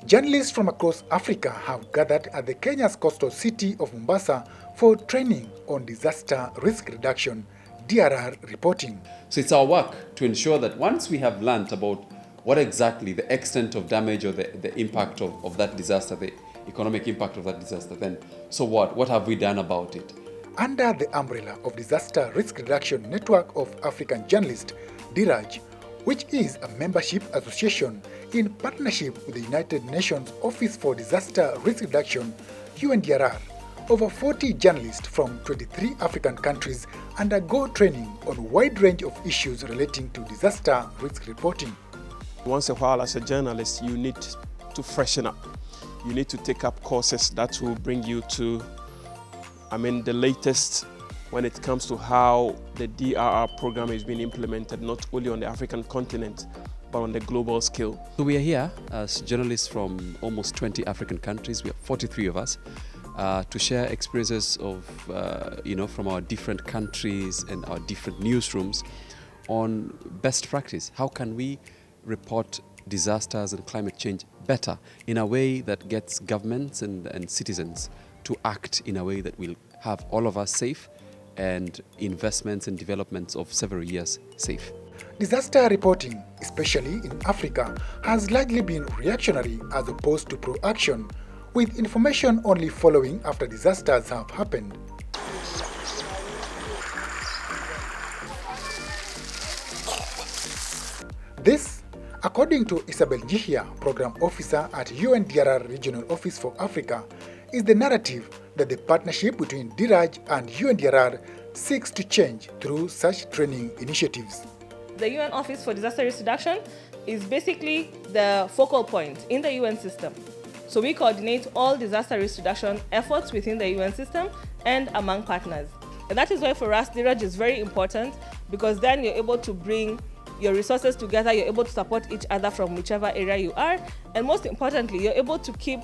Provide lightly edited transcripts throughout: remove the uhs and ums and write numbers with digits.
Journalists from across Africa have gathered at the Kenya's coastal city of Mombasa for training on disaster risk reduction, DRR reporting. So it's our work to ensure that once we have learnt about what exactly the extent of damage or the impact of that disaster, the economic impact of that disaster, then so what? What have we done about it? Under the umbrella of Disaster Risk Reduction Network of African Journalists, DIRAJ, which is a membership association in partnership with the United Nations Office for Disaster Risk Reduction, UNDRR, over 40 journalists from 23 African countries undergo training on a wide range of issues relating to disaster risk reporting. Once in a while, as a journalist, you need to freshen up. You need to take up courses that will bring you to the latest when it comes to how the DRR program is being implemented, not only on the African continent, but on the global scale. So we are here as journalists from almost 20 African countries. We have 43 of us to share experiences of, from our different countries and our different newsrooms on best practice. How can we report disasters and climate change better in a way that gets governments and citizens to act in a way that will have all of us safe and investments and developments of several years safe. Disaster reporting, especially in Africa, has largely been reactionary as opposed to proaction, with information only following after disasters have happened. This, according to Isabel Jihia, Program Officer at UNDRR Regional Office for Africa, is the narrative that the partnership between DIRAJ and UNDRR seeks to change through such training initiatives. The UN Office for Disaster Risk Reduction is basically the focal point in the UN system. So we coordinate all disaster risk reduction efforts within the UN system and among partners. And that is why for us, DIRAJ is very important, because then you're able to bring your resources together, you're able to support each other from whichever area you are, and most importantly, you're able to keep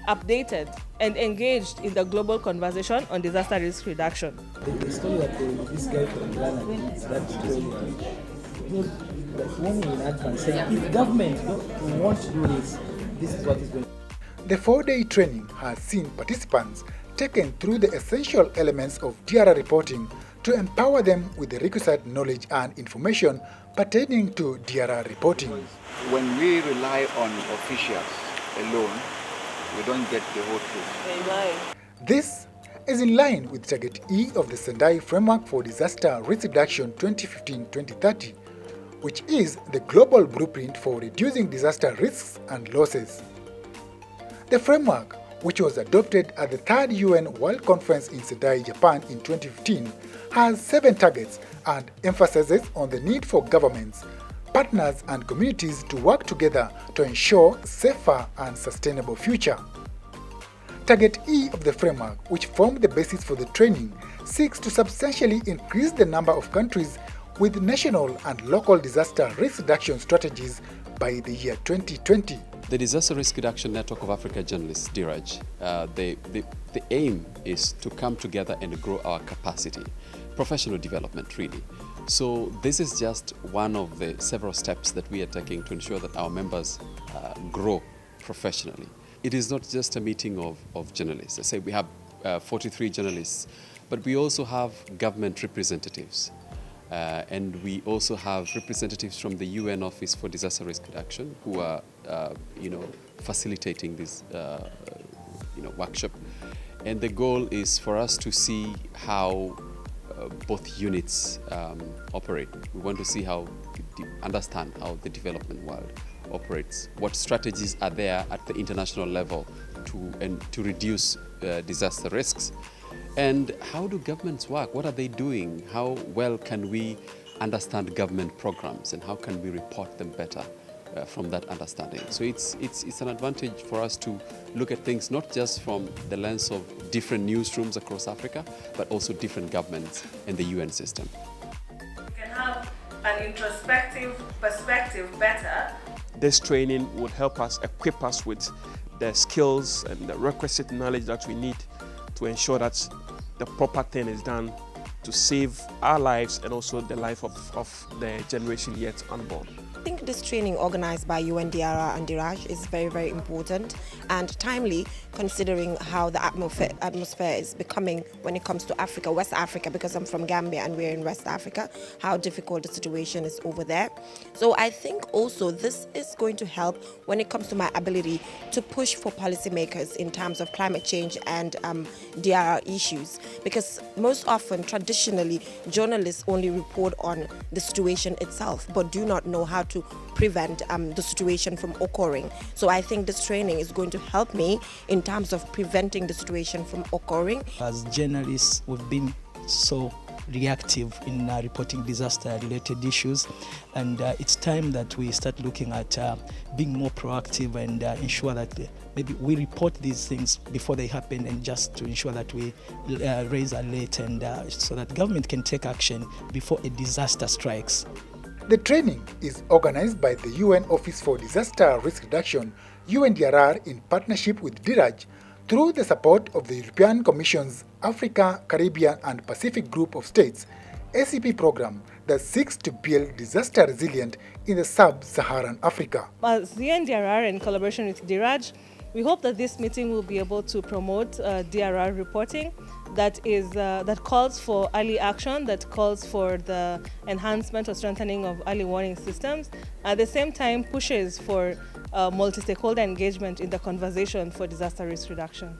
updated and engaged in the global conversation on disaster risk reduction. The story that this guy from Ghana that warning in advance saying if government don't want to do this, this is what is going to happen. The 4-day training has seen participants taken through the essential elements of DRR reporting to empower them with the requisite knowledge and information pertaining to DRR reporting. When we rely on officials alone, we don't get the whole truth. This is in line with Target E of the Sendai Framework for Disaster Risk Reduction 2015-2030, which is the global blueprint for reducing disaster risks and losses. The framework, which was adopted at the 3rd UN World Conference in Sendai, Japan in 2015, has 7 targets and emphasizes on the need for governments, partners and communities to work together to ensure a safer and sustainable future. Target E of the framework, which formed the basis for the training, seeks to substantially increase the number of countries with national and local disaster risk reduction strategies by the year 2020. The Disaster Risk Reduction Network of Africa Journalists, DIRAJ, the aim is to come together and grow our capacity, professional development really. So this is just one of the several steps that we are taking to ensure that our members grow professionally. It is not just a meeting of journalists. I say we have 43 journalists, but we also have government representatives. And we also have representatives from the UN Office for Disaster Risk Reduction who are, facilitating this, workshop. And the goal is for us to see how both units operate. We want to see understand how the development world operates. What strategies are there at the international level to reduce disaster risks? And how do governments work? What are they doing? How well can we understand government programs, and how can we report them better from that understanding? So it's an advantage for us to look at things not just from the lens of different newsrooms across Africa, but also different governments and the UN system. We can have an introspective perspective better. This training would help us, equip us with the skills and the requisite knowledge that we need to ensure that the proper thing is done to save our lives and also the life of the generation yet unborn. think this training organized by UNDRR and DIRAJ is very, very important and timely, considering how the atmosphere is becoming when it comes to Africa, West Africa, because I'm from Gambia and we're in West Africa, how difficult the situation is over there. So I think also this is going to help when it comes to my ability to push for policymakers in terms of climate change and DRR issues, because most often, traditionally, journalists only report on the situation itself, but do not know how to prevent the situation from occurring. So I think this training is going to help me in terms of preventing the situation from occurring. As journalists, we've been so reactive in reporting disaster-related issues, and it's time that we start looking at being more proactive and ensure that maybe we report these things before they happen, and just to ensure that we raise alert and so that government can take action before a disaster strikes. The training is organized by the UN Office for Disaster Risk Reduction, UNDRR, in partnership with DIRAJ, through the support of the European Commission's Africa, Caribbean and Pacific Group of States ACP program that seeks to build disaster resilient in the sub-Saharan Africa. As UNDRR, in collaboration with DIRAJ, we hope that this meeting will be able to promote DRR reporting that calls for early action, that calls for the enhancement or strengthening of early warning systems, at the same time pushes for multi-stakeholder engagement in the conversation for disaster risk reduction.